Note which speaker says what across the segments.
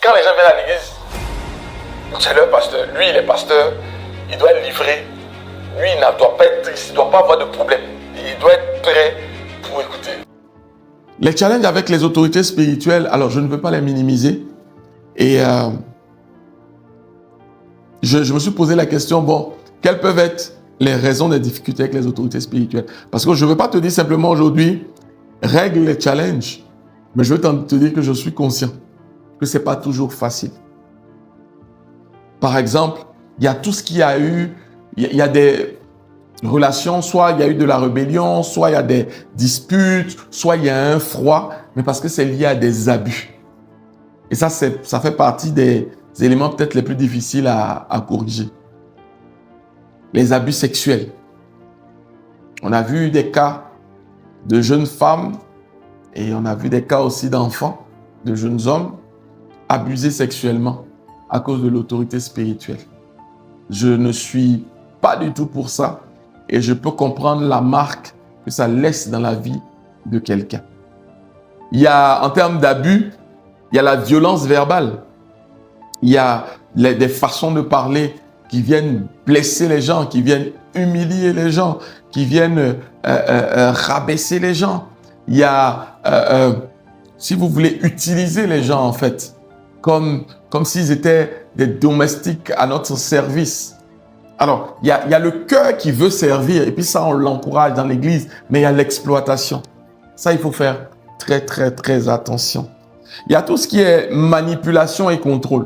Speaker 1: Quand les gens viennent à l'église, c'est leur pasteur. Lui, il est pasteur. Il doit être livré. Lui, il ne doit pas être triste. Il ne doit pas avoir de problème. Il doit être prêt pour écouter. Les challenges avec les autorités spirituelles, alors je ne veux pas les minimiser. Et je me suis posé la question, bon, quelles peuvent être les raisons des difficultés avec les autorités spirituelles? Parce que je ne veux pas te dire simplement aujourd'hui, règle les challenges. Mais je veux te dire que je suis conscient que ce n'est pas toujours facile. Par exemple, il y a tout ce qu'il y a eu, il y a des relations, soit il y a eu de la rébellion, soit il y a des disputes, soit il y a un froid, mais parce que c'est lié à des abus. Et ça fait partie des éléments peut-être les plus difficiles à corriger. Les abus sexuels. On a vu des cas de jeunes femmes et on a vu des cas aussi d'enfants, de jeunes hommes abusés sexuellement à cause de l'autorité spirituelle. Je ne suis pas du tout pour ça et je peux comprendre la marque que ça laisse dans la vie de quelqu'un. Il y a, en termes d'abus, il y a la violence verbale. Il y a des façons de parler qui viennent blesser les gens, qui viennent humilier les gens, qui viennent rabaisser les gens. Il y a, si vous voulez, utiliser les gens en fait, comme s'ils étaient des domestiques à notre service. Alors, il y a le cœur qui veut servir, et puis ça, on l'encourage dans l'église, mais il y a l'exploitation. Ça, il faut faire très, très, très attention. Il y a tout ce qui est manipulation et contrôle.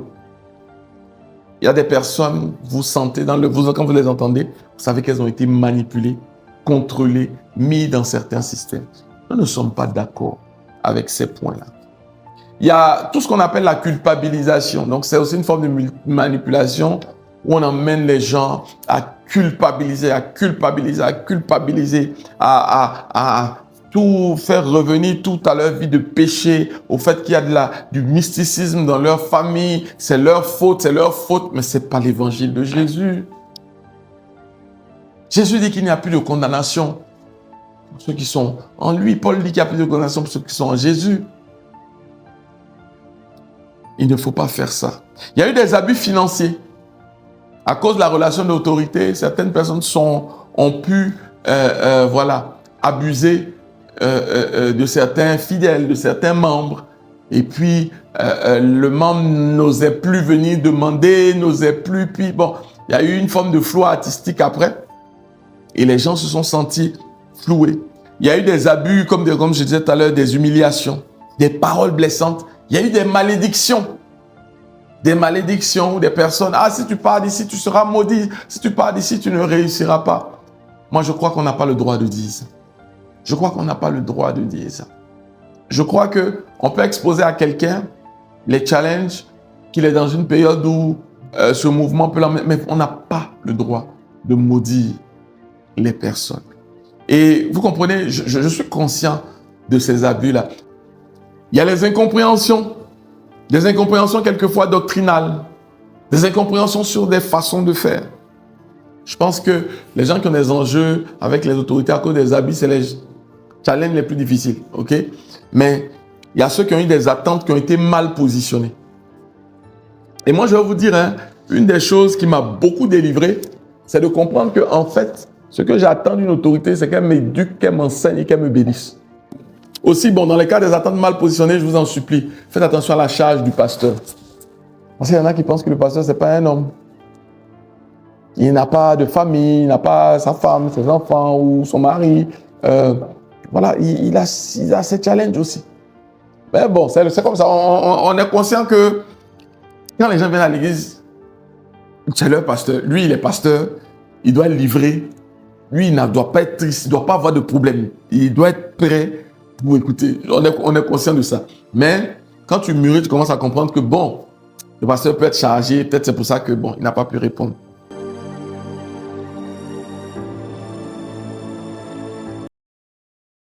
Speaker 1: Il y a des personnes, vous sentez, quand vous les entendez, vous savez qu'elles ont été manipulées, contrôlées, mises dans certains systèmes. Nous ne sommes pas d'accord avec ces points-là. Il y a tout ce qu'on appelle la culpabilisation. Donc, c'est aussi une forme de manipulation où on emmène les gens à culpabiliser, à tout faire revenir tout à leur vie de péché, au fait qu'il y a du mysticisme dans leur famille, c'est leur faute, mais ce n'est pas l'évangile de Jésus. Jésus dit qu'il n'y a plus de condamnation pour ceux qui sont en lui. Paul dit qu'il n'y a plus de condamnation pour ceux qui sont en Jésus. Il ne faut pas faire ça. Il y a eu des abus financiers. À cause de la relation d'autorité, certaines personnes ont pu abuser de certains fidèles, de certains membres. Et puis, le membre n'osait plus venir demander, n'osait plus. Puis, bon, il y a eu une forme de flou artistique après. Et les gens se sont sentis floués. Il y a eu des abus, comme je disais tout à l'heure, des humiliations, des paroles blessantes. Il y a eu des malédictions. Des malédictions, des personnes. Ah, si tu pars d'ici, tu seras maudit. Si tu pars d'ici, tu ne réussiras pas. Moi, je crois qu'on n'a pas le droit de dire ça. Je crois qu'on n'a pas le droit de dire ça. Je crois qu'on peut exposer à quelqu'un les challenges, qu'il est dans une période où ce mouvement peut l'emmener, mais on n'a pas le droit de maudire les personnes. Et vous comprenez, je suis conscient de ces abus-là. Il y a les incompréhensions. Des incompréhensions quelquefois doctrinales, des incompréhensions sur des façons de faire. Je pense que les gens qui ont des enjeux avec les autorités à cause des abus, c'est les challenges les plus difficiles, ok? Mais il y a ceux qui ont eu des attentes qui ont été mal positionnées. Et moi, je vais vous dire, une des choses qui m'a beaucoup délivré, c'est de comprendre que, en fait, ce que j'attends d'une autorité, c'est qu'elle m'éduque, qu'elle m'enseigne et qu'elle me bénisse. Aussi, bon, dans les cas des attentes mal positionnées, je vous en supplie, faites attention à la charge du pasteur. Parce qu'il y en a qui pensent que le pasteur, ce n'est pas un homme. Il n'a pas de famille, il n'a pas sa femme, ses enfants ou son mari. Voilà, il a ses challenges aussi. Mais bon, c'est comme ça. On est conscient que quand les gens viennent à l'église, c'est leur pasteur. Lui, il est pasteur, il doit être livré. Lui, il ne doit pas être triste, il ne doit pas avoir de problème. Il doit être prêt pour écouter. On est conscient de ça. Mais quand tu mûris, tu commences à comprendre que bon, le pasteur peut être chargé, peut-être c'est pour ça que bon, il n'a pas pu répondre.